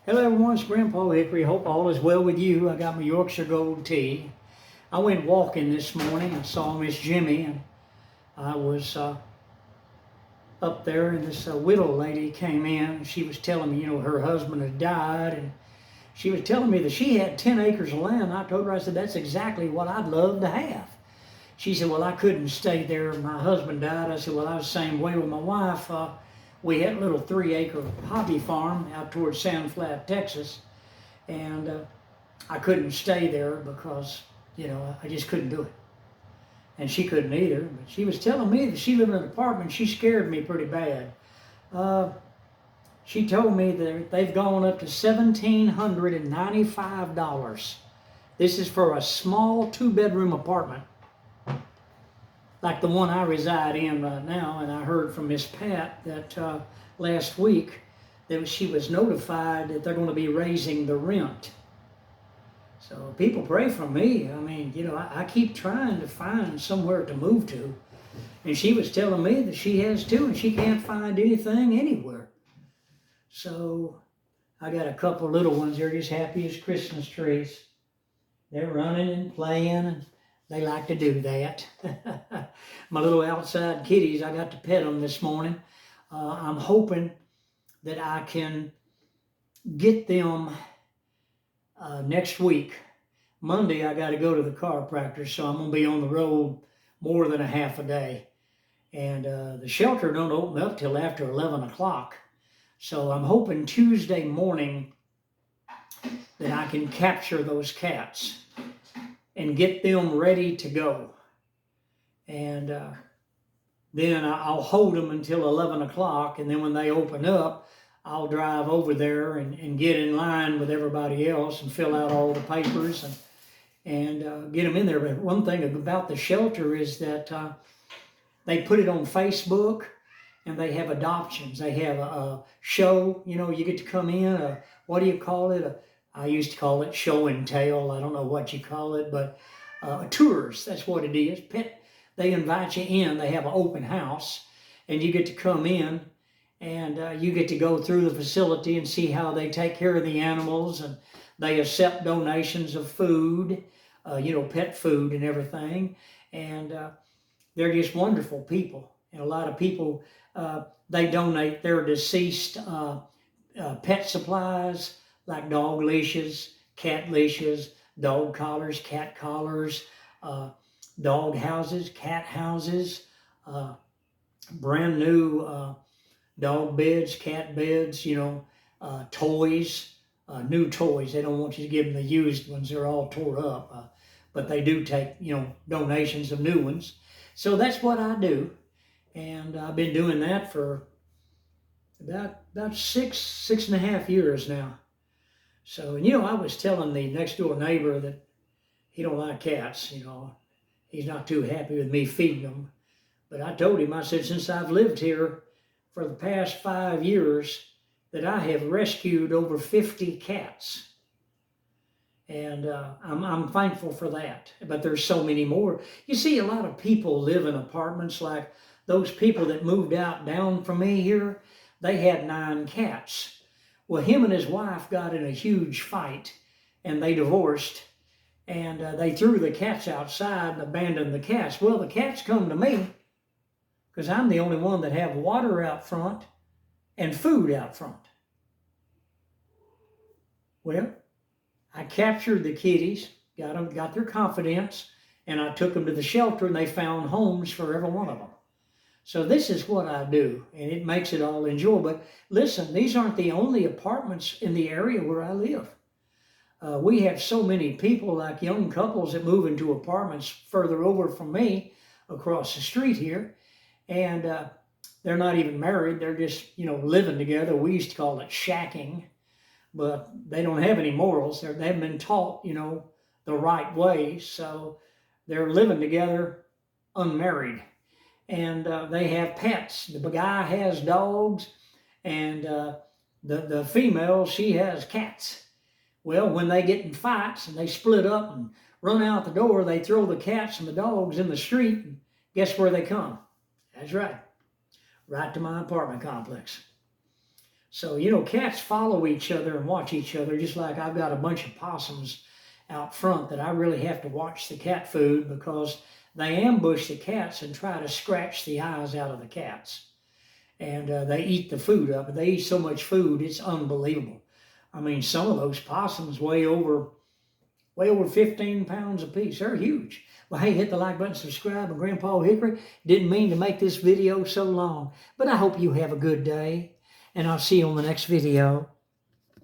Hello everyone, it's Grandpa Hickory. Hope all is well with you. I got my Yorkshire Gold tea. I went walking this morning and saw Miss Jimmy, and I was up there, and this widow lady came in. She was telling me, her husband had died, and she was telling me that she had 10 acres of land. I told her, I said, that's exactly what I'd love to have. She said, well, I couldn't stay there. My husband died. I said, well, I was the same way with my wife. We had a little 3-acre hobby farm out towards Sand Flat, Texas, and I couldn't stay there because, I just couldn't do it. And she couldn't either. But she was telling me that she lived in an apartment. She scared me pretty bad. She told me that they've gone up to $1,795. This is for a small 2-bedroom apartment, like the one I reside in right now. And I heard from Miss Pat that last week that she was notified that they're going to be raising the rent. So people pray for me. I mean, I keep trying to find somewhere to move to. And she was telling me that she has too, and she can't find anything anywhere. So I got a couple little ones. They're just happy as Christmas trees. They're running and playing, and they like to do that. My little outside kitties, I got to pet them this morning. I'm hoping that I can get them next week. Monday, I got to go to the chiropractor, so I'm going to be on the road more than a half a day. And the shelter don't open up till after 11 o'clock. So I'm hoping Tuesday morning that I can capture those cats and get them ready to go. And then I'll hold them until 11 o'clock, and then when they open up, I'll drive over there and get in line with everybody else and fill out all the papers and get them in there. But one thing about the shelter is that they put it on Facebook, and they have adoptions. They have a show, you get to come in, what do you call it? I used to call it show and tell. I don't know what you call it, but tours, that's what it is. They invite you in. They have an open house, and you get to come in, and you get to go through the facility and see how they take care of the animals, and they accept donations of food, pet food and everything. And they're just wonderful people. And a lot of people, they donate their deceased pet supplies, like dog leashes, cat leashes, dog collars, cat collars, dog houses, cat houses, brand new dog beds, cat beds, toys, new toys. They don't want you to give them the used ones. They're all tore up. But they do take, donations of new ones. So that's what I do. And I've been doing that for about six and a half years now. So, I was telling the next door neighbor that he don't like cats, He's not too happy with me feeding them. But I told him, I said, since I've lived here for the past 5 years, that I have rescued over 50 cats. And I'm thankful for that. But there's so many more. You see, a lot of people live in apartments, like those people that moved out down from me here. They had 9 cats. Well, him and his wife got in a huge fight, and they divorced, and they threw the cats outside and abandoned the cats. Well, the cats come to me because I'm the only one that have water out front and food out front. Well, I captured the kitties, got their confidence, and I took them to the shelter, and they found homes for every one of them. So this is what I do, and it makes it all enjoyable. But listen, these aren't the only apartments in the area where I live. We have so many people, like young couples, that move into apartments further over from me, across the street here, and they're not even married. They're just, living together. We used to call it shacking, but they don't have any morals. They haven't been taught, the right way, so they're living together unmarried. And they have pets. The guy has dogs, and the female, she has cats. Well, when they get in fights and they split up and run out the door, they throw the cats and the dogs in the street, and guess where they come? That's right to my apartment complex. So, you know, cats follow each other and watch each other, just like I've got a bunch of possums out front that I really have to watch the cat food because they ambush the cats and try to scratch the eyes out of the cats. And they eat the food up. They eat so much food, it's unbelievable. I mean, some of those possums weigh over 15 pounds a piece. They're huge. Well, hey, hit the like button, subscribe, and Grandpa Hickory. Didn't mean to make this video so long, but I hope you have a good day, and I'll see you on the next video.